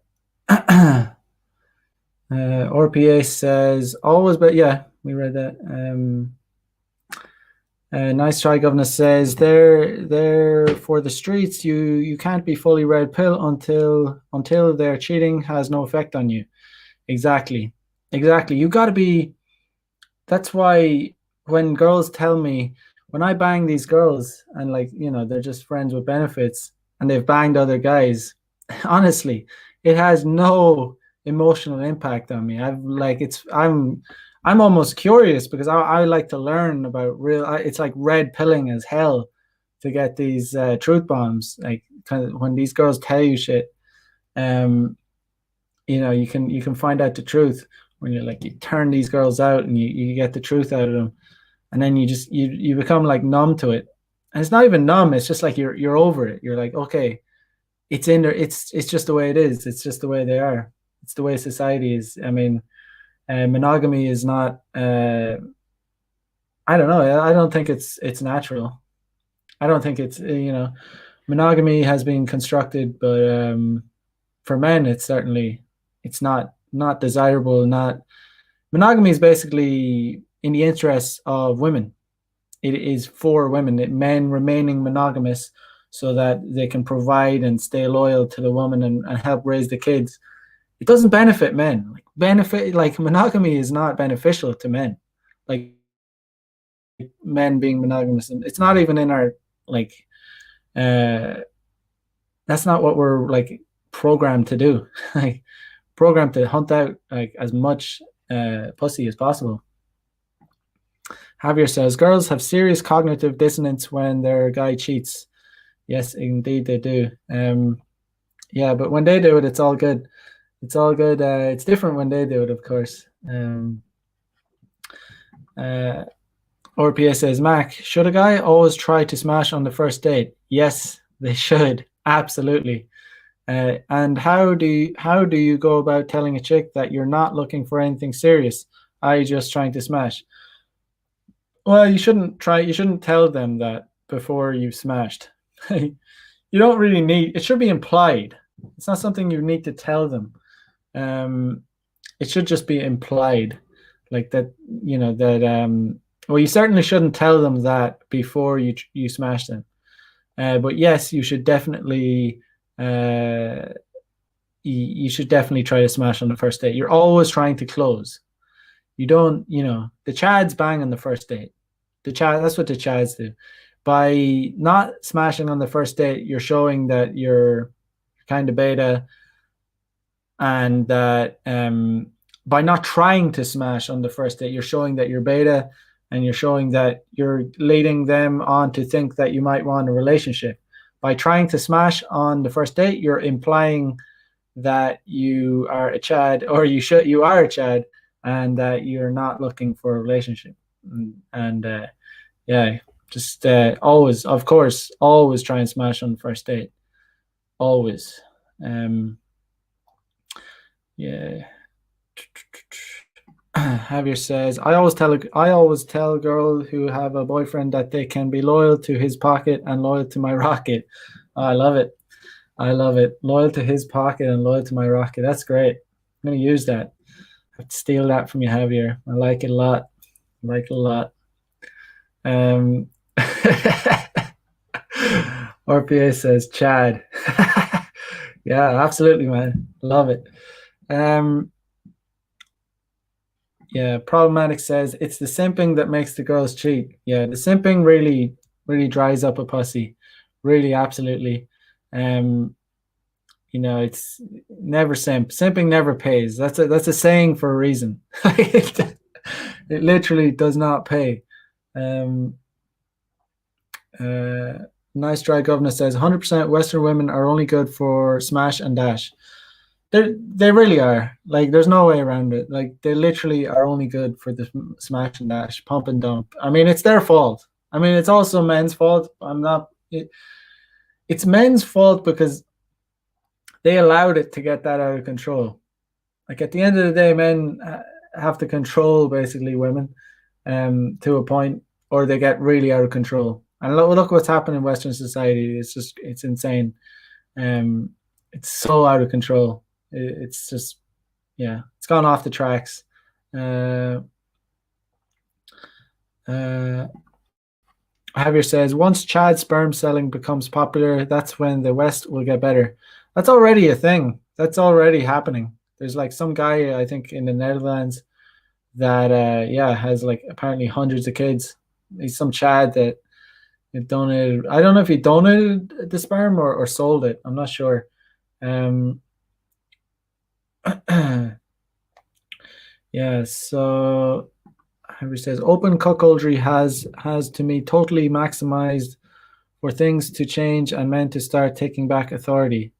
RPA says always, but yeah, we read that. Nice try, Governor says they're for the streets. You can't be fully red pill until their cheating has no effect on you. Exactly, exactly. You got to be. That's why when girls tell me when I bang these girls and like they're just friends with benefits and they've banged other guys, honestly, it has no emotional impact on me. I've like it's I'm almost curious because I like to learn about it's like red pilling as hell to get these truth bombs. Like kind of when these girls tell you shit, um, you can find out the truth when you're like you turn these girls out and you get the truth out of them, and then you become like numb to it. And it's not even numb. It's just like you're over it. You're like, okay, it's in there. It's just the way it is. It's just the way they are. It's the way society is. I mean, monogamy is not. I don't know. I don't think it's natural. I don't think it's. Monogamy has been constructed, but for men, it's not desirable. Not monogamy is basically in the interests of women. It is for women. Men remaining monogamous so that they can provide and stay loyal to the woman and help raise the kids. It doesn't benefit men. Like monogamy is not beneficial to men. Like men being monogamous, and it's not even in our like. Uh, that's not what we're like programmed to do. Like programmed to hunt out like as much pussy as possible. Javier says girls have serious cognitive dissonance when their guy cheats. Yes, indeed they do. Yeah, but when they do it, it's all good. It's all good. It's different when they do it, of course. RPS says, Mac, should a guy always try to smash on the first date? Yes, they should. Absolutely. And how do you go about telling a chick that you're not looking for anything serious? Are you just trying to smash? Well, you shouldn't tell them that before you've smashed. You don't really need, it should be implied. It's not something you need to tell them. It should just be implied, like that, well, you certainly shouldn't tell them that before you smash them. But yes, you should definitely you should definitely try to smash on the first date. You're always trying to close. You don't, the Chads bang on the first date. That's what the Chads do. By not smashing on the first date, you're showing that you're kind of beta, and that by not trying to smash on the first date, you're showing that you're beta, and you're showing that you're leading them on to think that you might want a relationship. By trying to smash on the first date, you're implying that you are a Chad, or you are a Chad, and that you're not looking for a relationship. And yeah, just always, of course, always try and smash on the first date. Always. Yeah. Javier says, I always tell girls who have a boyfriend that they can be loyal to his pocket and loyal to my rocket. Oh, I love it. I love it. Loyal to his pocket and loyal to my rocket. That's great. I'm going to use that. I have to steal that from you, Javier. I like it a lot. I like it a lot. RPA says, Chad. Yeah, absolutely, man. Love it. Yeah, problematic says it's the simping that makes the girls cheat. Yeah, the simping really, really dries up a pussy. Really, absolutely. It's never simp. Simping never pays. That's a saying for a reason. It literally does not pay. Um, uh, nice dry governor says 100% Western women are only good for smash and dash. They really are. Like, there's no way around it. Like, they literally are only good for the smash and dash, pump and dump. I mean, it's their fault. I mean, it's also men's fault. I'm not. It's men's fault because they allowed it to get that out of control. Like, at the end of the day, men have to control basically women, to a point, or they get really out of control. And look what's happened in Western society. It's insane. Um, it's so out of control. It's just, yeah, it's gone off the tracks. Uh, uh, Javier says, once Chad sperm selling becomes popular, that's when the West will get better. That's already a thing. That's already happening. There's like some guy, I think, in the Netherlands that, yeah, has like apparently hundreds of kids. He's some Chad that donated. I don't know if he donated the sperm or sold it. I'm not sure. Yeah, so Henry says open cuckoldry has to me totally maximized for things to change and men to start taking back authority.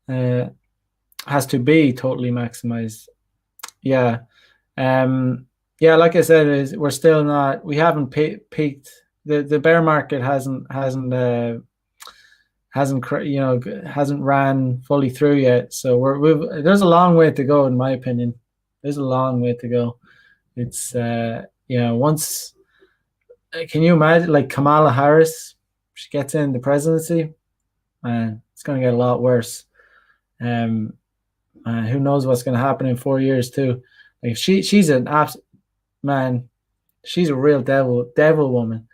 Has to be totally maximized. Yeah. Yeah, like I said, we're still not. We haven't peaked. The bear market hasn't ran fully through yet. So there's a long way to go, in my opinion. There's a long way to go. It's once. Can you imagine, like, Kamala Harris? She gets in the presidency, man, it's going to get a lot worse. Who knows what's going to happen in 4 years too? Like, she's an absolute man. She's a real devil woman.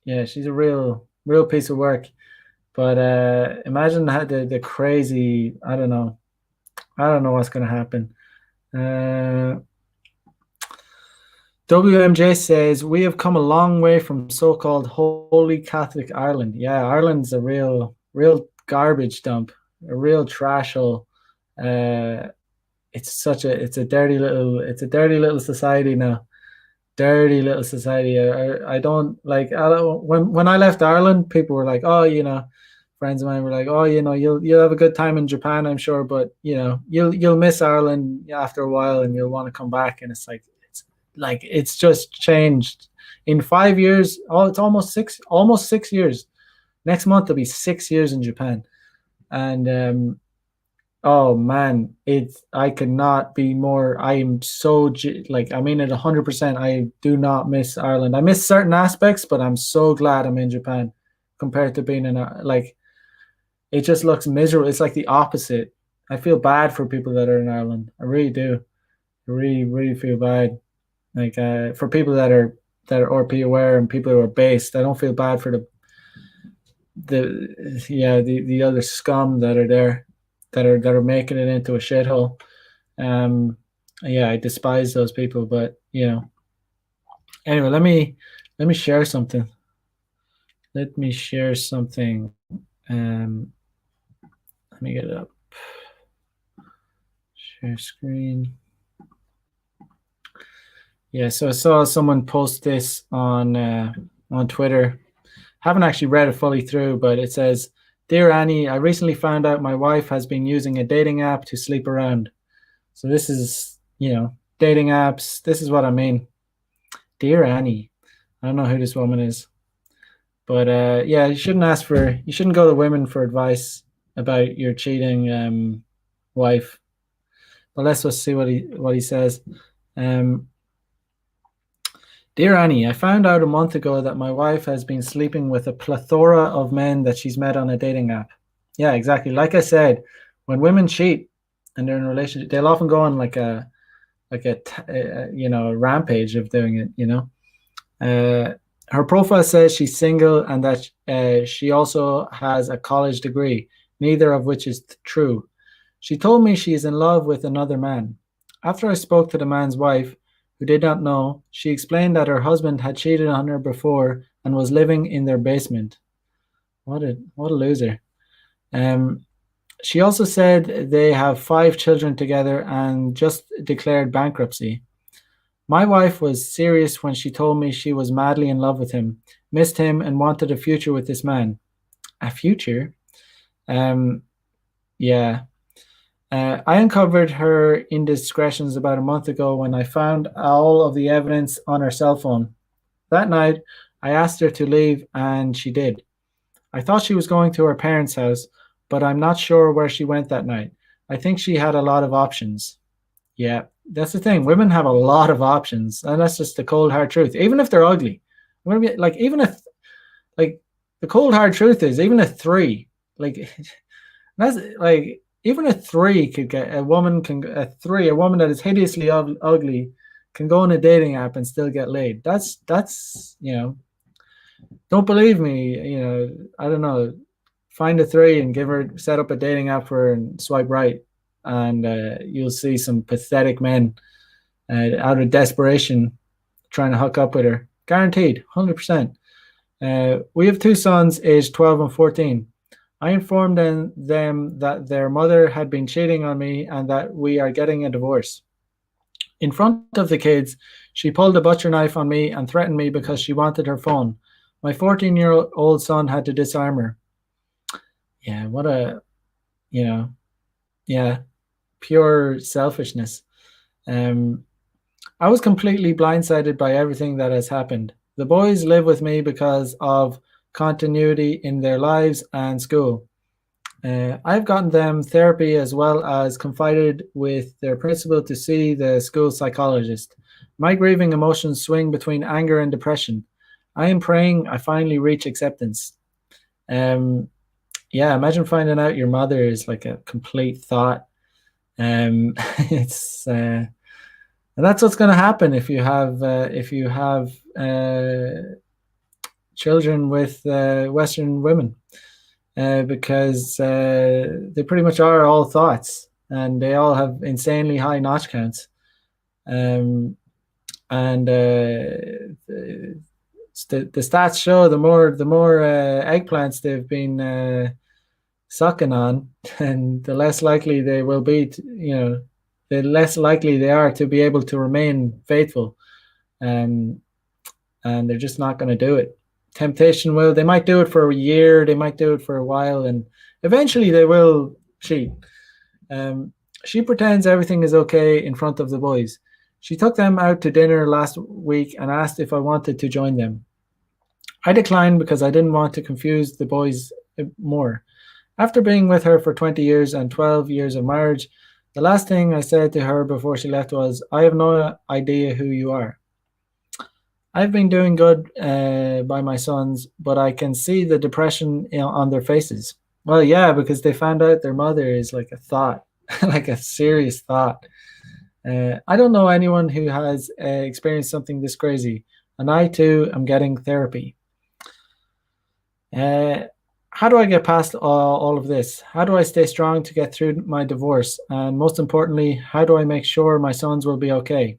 Yeah, she's a real piece of work. But imagine the crazy. I don't know what's going to happen. WMJ says we have come a long way from so-called holy Catholic Ireland. Yeah, Ireland's a real garbage dump, a real trash hole. It's a dirty little society now. Dirty little society. I don't like. When I left Ireland, people were like, oh, friends of mine were like, oh, you'll have a good time in Japan, I'm sure, but you'll miss Ireland after a while, and you'll want to come back. And it's like it's just changed in 5 years. Oh, it's almost 6 years. Next month it'll be 6 years in Japan, and oh man, I could not be more. I am so like, I mean it 100%. I do not miss Ireland. I miss certain aspects, but I'm so glad I'm in Japan compared to being in like, it just looks miserable. It's like the opposite. I feel bad for people that are in Ireland. I really do. I really feel bad. Like, for people that are RP aware and people who are based, I don't feel bad for the other scum that are there, that are making it into a shithole. Yeah, I despise those people, but anyway, let me share something. Let me share something. Let me get it up. Share screen. Yeah, so I saw someone post this on Twitter. Haven't actually read it fully through, but it says, "Dear Annie, I recently found out my wife has been using a dating app to sleep around." So this is, dating apps. This is what I mean. Dear Annie, I don't know who this woman is, but yeah, you shouldn't go to women for advice about your cheating wife. But let's just see what he says. Dear Annie, I found out a month ago that my wife has been sleeping with a plethora of men that she's met on a dating app. Yeah, exactly. Like I said, when women cheat and they're in a relationship, they'll often go on like a rampage of doing it. Her profile says she's single and that she also has a college degree, neither of which is true. She told me she is in love with another man. After I spoke to the man's wife, who did not know, she explained that her husband had cheated on her before and was living in their basement. What a loser. She also said they have 5 children together and just declared bankruptcy. My wife was serious when she told me she was madly in love with him, missed him, and wanted a future with this man. A future? Um, yeah. I uncovered her indiscretions about a month ago when I found all of the evidence on her cell phone. That night, I asked her to leave, and she did. I thought she was going to her parents' house, but I'm not sure where she went that night. I think she had a lot of options. Yeah, that's the thing. Women have a lot of options, and that's just the cold hard truth. Even if they're ugly, I'm gonna be like, even if like the cold hard truth is, even a three, like that's like even a three could get a woman can a woman that is hideously ugly can go on a dating app and still get laid. That's don't believe me. I don't know. Find a three and give her set up a dating app for her and swipe right, and you'll see some pathetic men out of desperation trying to hook up with her. Guaranteed, 100%. We have 2 sons aged 12 and 14. I informed them that their mother had been cheating on me and that we are getting a divorce. In front of the kids, she pulled a butcher knife on me and threatened me because she wanted her phone. My 14-year-old son had to disarm her. Yeah, what a, you know, yeah, pure selfishness. Um, I was completely blindsided by everything that has happened. The boys live with me because of continuity in their lives and school. I've gotten them therapy as well as confided with their principal to see the school psychologist. My grieving emotions swing between anger and depression. I am praying I finally reach acceptance. Um, yeah, imagine finding out your mother is like a complete thought. It's and that's what's going to happen if you have children with Western women, because they pretty much are all thoughts, and they all have insanely high notch counts. Um, and the stats show the more eggplants they've been sucking on, and the less likely they will be. The less likely they are to be able to remain faithful. Um, and they're just not going to do it. Temptation will. They might do it for a year. They might do it for a while, and eventually they will cheat. She pretends everything is okay in front of the boys. She took them out to dinner last week and asked if I wanted to join them. I declined because I didn't want to confuse the boys more. After being with her for 20 years and 12 years of marriage, the last thing I said to her before she left was, I have no idea who you are. I've been doing good by my sons, but I can see the depression on their faces. Well, yeah, because they found out their mother is like a thought, like a serious thought. I don't know anyone who has experienced something this crazy, and I too am getting therapy. Uh, how do I get past all of this? How do I stay strong to get through my divorce? And most importantly, how do I make sure my sons will be okay?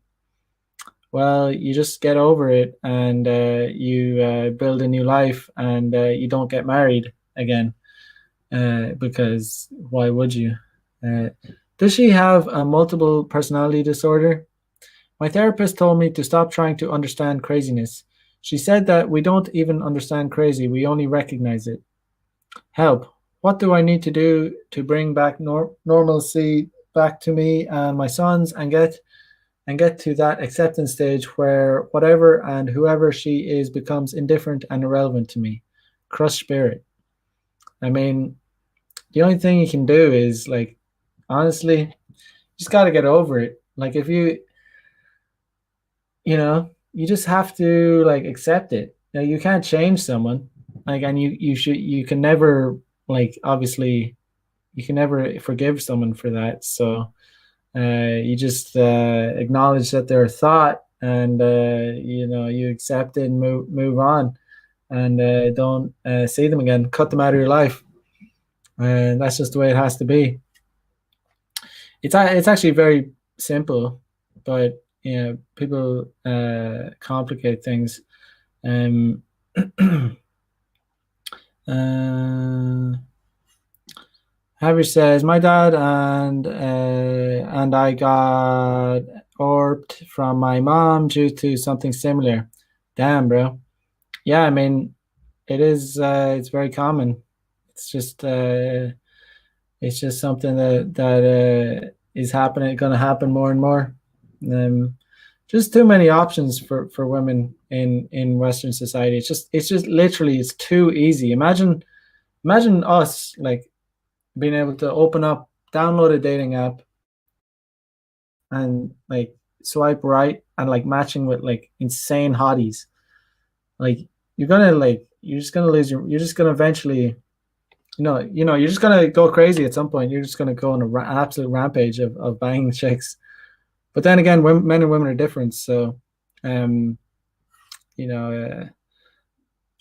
Well, you just get over it, and you build a new life, and you don't get married again, because why would you? Uh, does she have a multiple personality disorder? My therapist told me to stop trying to understand craziness. She said that we don't even understand crazy, we only recognize it. Help. What do I need to do to bring back normalcy back to me and my sons, and get to that acceptance stage where whatever and whoever she is becomes indifferent and irrelevant to me? Crushed spirit. I mean, the only thing you can do is, like, honestly, you just got to get over it. Like, if you just have to, like, accept it. You can't change someone. Like, and you can never, like, obviously, you can never forgive someone for that. So you just acknowledge that they're a thought, and you accept it and move on, and don't see them again. Cut them out of your life, and that's just the way it has to be. It's actually very simple, but people complicate things. Um, uh, Javier says, my dad and I got orbed from my mom due to something similar. Damn, bro. Yeah, I mean, it's very common. It's just it's just something that is happening, going to happen more and more. Um, just too many options for women in Western society. It's just literally it's too easy. Imagine us like being able to open up, download a dating app, and like swipe right and like matching with like insane hotties. Like you're just gonna lose your. You're just gonna eventually. You're just gonna go crazy at some point. You're just gonna go on an absolute rampage of banging chicks. But then again, men and women are different, so um, you know,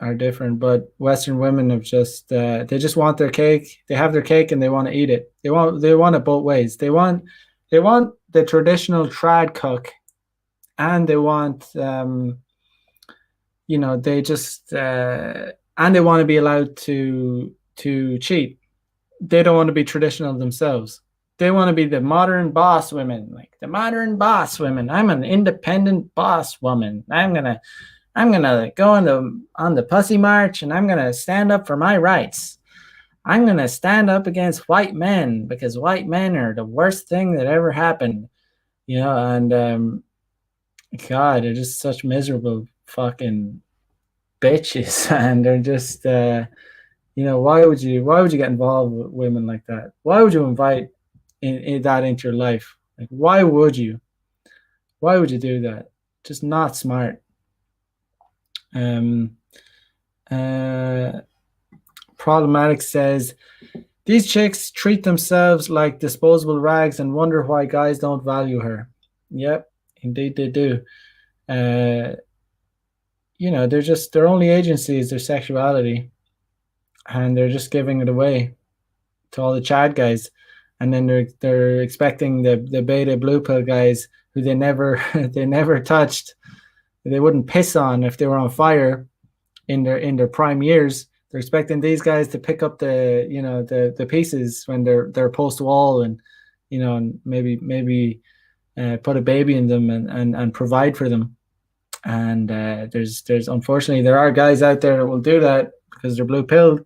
are different. But Western women have just they just want their cake. They have their cake and they want to eat it. They want it both ways. They want the traditional trad cook, and they want they just and they want to be allowed to cheat. They don't want to be traditional themselves. They want to be the modern boss women, like the modern boss women. I'm an independent boss woman. I'm gonna go on the pussy march, and I'm gonna stand up for my rights. I'm gonna stand up against white men because white men are the worst thing that ever happened. And God, they're just such miserable fucking bitches, and they're just why would you get involved with women like that? Why would you invite in that into your life? Like, why would you do that? Just not smart. um uh Problematic says, these chicks treat themselves like disposable rags and wonder why guys don't value her. Yep, indeed they do. uh they're just, their only agency is their sexuality, and they're just giving it away to all the Chad guys, and then they're expecting the beta blue pill guys who they never they never touched, they wouldn't piss on if they were on fire in their prime years. They're expecting these guys to pick up the pieces when they're post wall, and maybe put a baby in them, and provide for them. And there's unfortunately there are guys out there that will do that because they're blue pilled,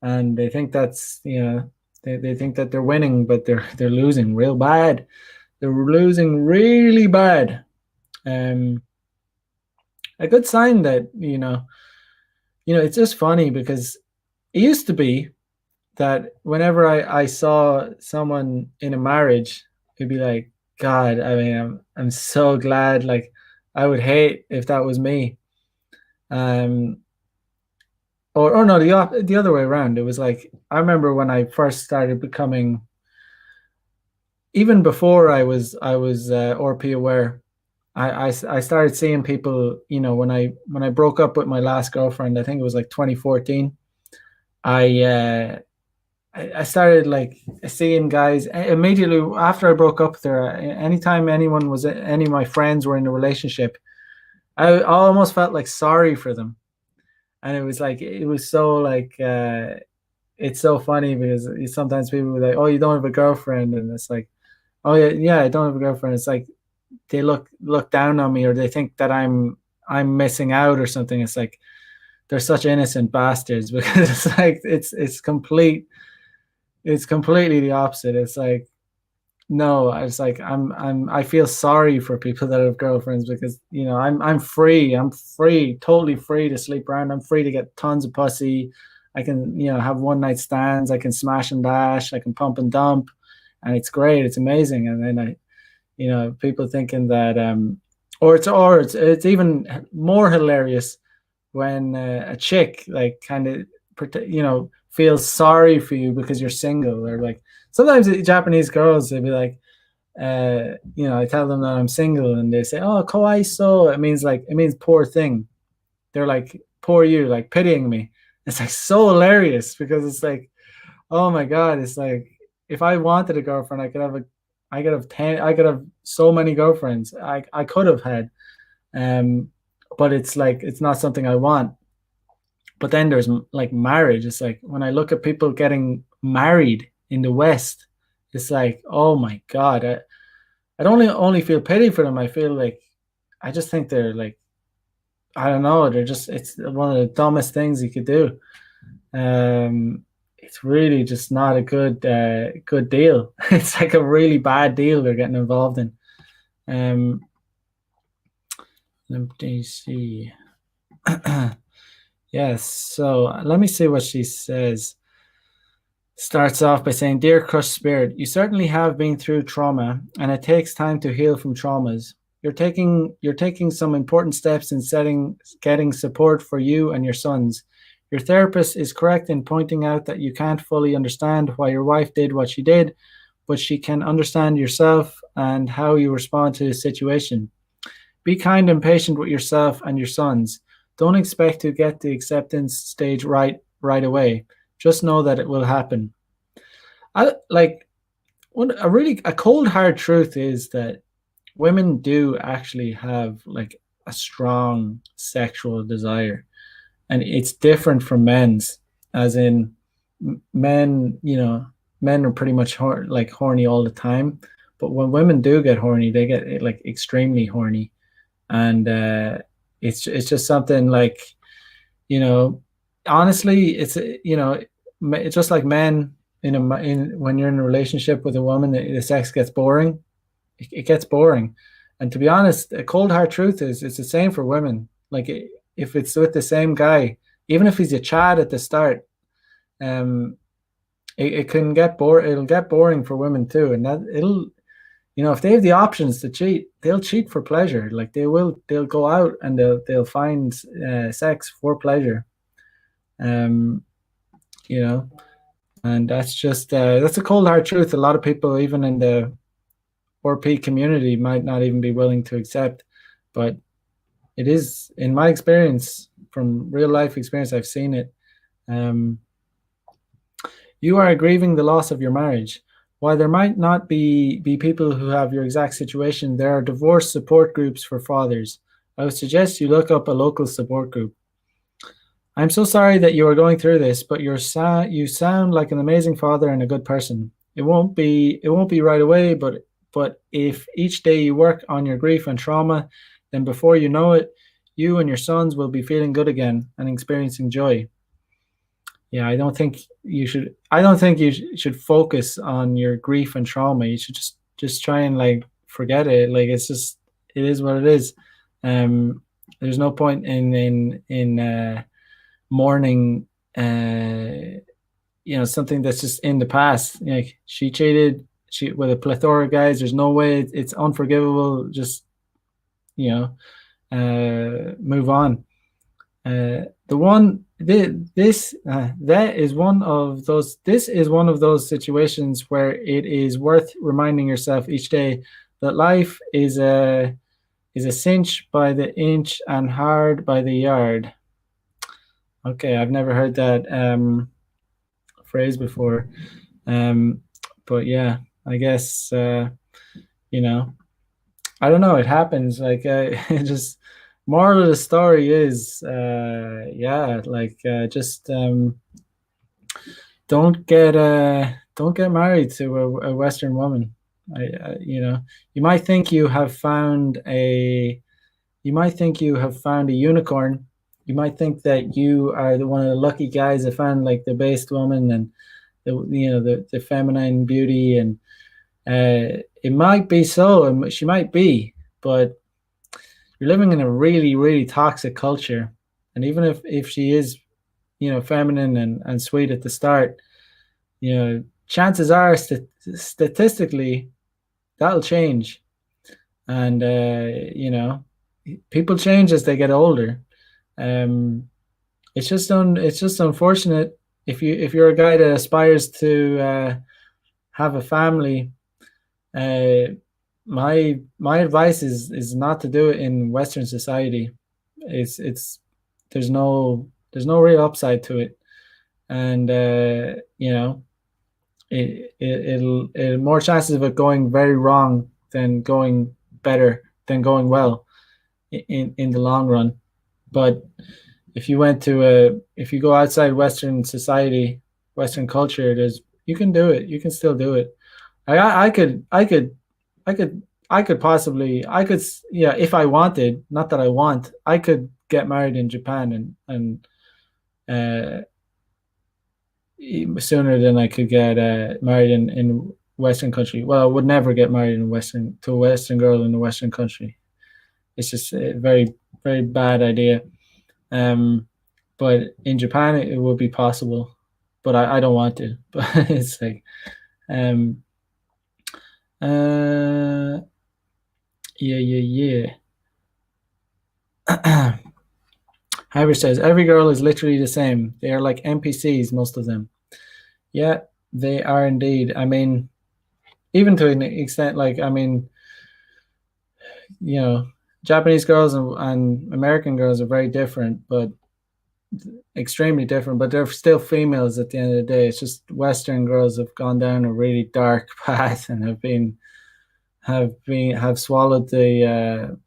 and they think they think that they're winning, but they're losing real bad. They're losing really bad. Um, a good sign that it's just funny because it used to be that whenever I saw someone in a marriage, it'd be like, God, I mean, I'm so glad. Like, I would hate if that was me. Um, or no, the other way around. It was like I remember when I first started becoming, even before I was RP aware. I started seeing people, when I broke up with my last girlfriend. I think it was like 2014. I uh, I started like seeing guys immediately after I broke up with her. Anytime any of my friends were in a relationship, I almost felt like sorry for them, and it was so like it's so funny because sometimes people were like, "Oh, you don't have a girlfriend," and it's like, "Oh yeah, yeah, I don't have a girlfriend." It's like they look down on me, or they think that I'm missing out or something. It's like they're such innocent bastards because it's completely the opposite. It's like, no, it's like I feel sorry for people that have girlfriends because I'm free. I'm free, totally free to sleep around. I'm free to get tons of pussy. I can have one night stands. I can smash and dash. I can pump and dump, and it's great. It's amazing. And then people thinking that or it's even more hilarious when a chick like kind of feels sorry for you because you're single, or like sometimes Japanese girls, they'd be like, I tell them that I'm single, and they say, "Oh, kawaii so." It means poor thing. They're like, "Poor you," like pitying me. It's like so hilarious because it's like, oh my god, it's like if I wanted a girlfriend, I could have 10, I could have so many girlfriends. I could have had, um, but it's like it's not something I want. But then there's like marriage. It's like when I look at people getting married, in the West, it's like, oh my God, I don't only feel pity for them. I feel like I just think they're like, I don't know, they're just, it's one of the dumbest things you could do. It's really just not a good deal. It's like a really bad deal they're getting involved in. Um, let me see. Yes, so let me see what she says. Starts off by saying, "Dear crushed spirit, you certainly have been through trauma, and it takes time to heal from traumas. You're taking some important steps in getting support for you and your sons. Your therapist is correct in pointing out that you can't fully understand why your wife did what she did, but she can understand yourself and how you respond to the situation. Be kind and patient with yourself and your sons. Don't expect to get the acceptance stage right away. Just know that it will happen." I like a cold hard truth is that women do actually have like a strong sexual desire, and it's different from men's. As in, men, men are pretty much like horny all the time, but when women do get horny, they get like extremely horny, and it's just something like, you know, honestly, it's just like men in when you're in a relationship with a woman, the sex gets boring. It gets boring, and to be honest, a cold hard truth is it's the same for women. Like if it's with the same guy, even if he's a Chad at the start, um, it can get It'll get boring for women too, and that it'll if they have the options to cheat, they'll cheat for pleasure. Like they'll go out and they'll find sex for pleasure. Um, you know, and that's a cold hard truth. A lot of people, even in the RP community, might not even be willing to accept, but it is, in my experience, from real life experience, I've seen it. Um, you are grieving the loss of your marriage. While there might not be people who have your exact situation, there are divorce support groups for fathers. I would suggest you look up a local support group. I'm so sorry that you are going through this, but you sound like an amazing father and a good person. It won't be right away, but if each day you work on your grief and trauma, then before you know it, you and your sons will be feeling good again and experiencing joy. Yeah, I don't think you should focus on your grief and trauma. You should just try and like forget it. Like it is what it is. There's no point in mourning something that's just in the past. Like she cheated she with a plethora of guys. There's no way it's unforgivable. Just you move on. The one this that is one of those This is one of those situations where it is worth reminding yourself each day that life is a cinch by the inch and hard by the yard. Okay, I've never heard that phrase before. Um, but yeah, I guess you know, I don't know. It happens. Like it just moral of the story is, yeah, like just don't get married to a Western woman. You might think you might think you have found a unicorn. You might think that you are one of the lucky guys that found like the based woman and the feminine beauty, and it might be so, and she might be, but you're living in a really really toxic culture, and even if she is feminine and sweet at the start, chances are statistically that'll change, and people change as they get older. um it's just unfortunate if you're a guy that aspires to have a family. uh my advice is not to do it in Western society. It's there's no real upside to it, and it'll more chances of it going very wrong than going better than going well in the long run. But if you go outside Western society, Western culture, You can do it. You can still do it. I could, I could possibly, yeah, if I wanted, not that I want, I could get married in Japan and sooner than I could get married in Western country. Well, I would never get married in Western to a Western girl in a Western country. It's just a very, very bad idea. Um, but in Japan, it would be possible, but I don't want to. But it's like, um, uh, yeah, yeah, yeah. Hyber says every girl is literally the same. They are like NPCs, most of them. Yeah, they are indeed. I mean, even to an extent, like I mean, you know, Japanese girls and American girls are very different, but extremely different. But they're still females at the end of the day. It's just Western girls have gone down a really dark path and have swallowed the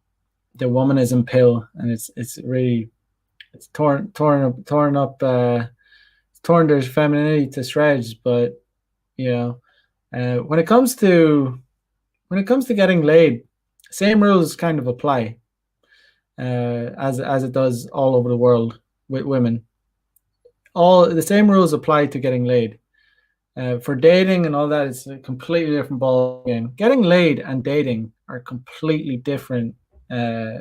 womanism pill, and it's really it's torn up torn their femininity to shreds. But you know, when it comes to getting laid, same rules kind of apply as it does all over the world with women. All the same rules apply to getting laid. For dating and all that, it's a completely different ball game. Getting laid and dating are completely different. Uh,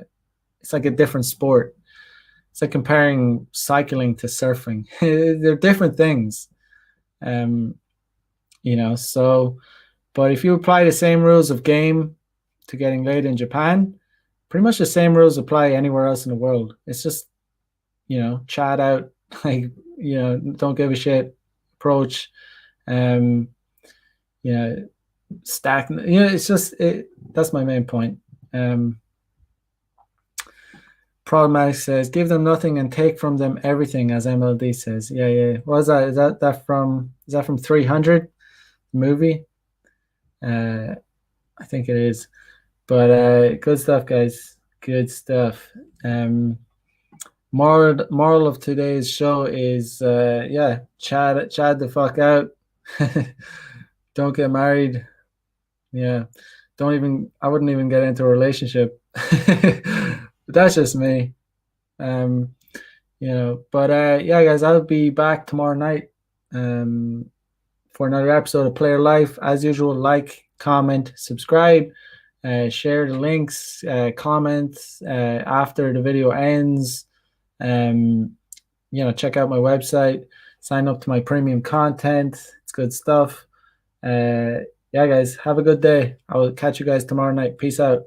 it's like a different sport. It's like comparing cycling to surfing. They're different things. Um, so but if you apply the same rules of game to getting laid in Japan, pretty much the same rules apply anywhere else in the world. It's just, chat out, like, don't give a shit approach. Um, you know, stack, it's just, that's my main point. Problematic says, give them nothing and take from them everything, as MLD says. Yeah, yeah. What is that? Is that from 300 movie? I think it is. But good stuff, guys. Good stuff. Moral of today's show is chad the fuck out. Don't get married. Yeah. I wouldn't even get into a relationship. But that's just me. Um, but yeah, guys, I'll be back tomorrow night. For another episode of Player Life. As usual, like, comment, subscribe, share the links, comment after the video ends. Check out my website, sign up to my premium content. It's good stuff. Yeah, guys, have a good day. I will catch you guys tomorrow night. Peace out.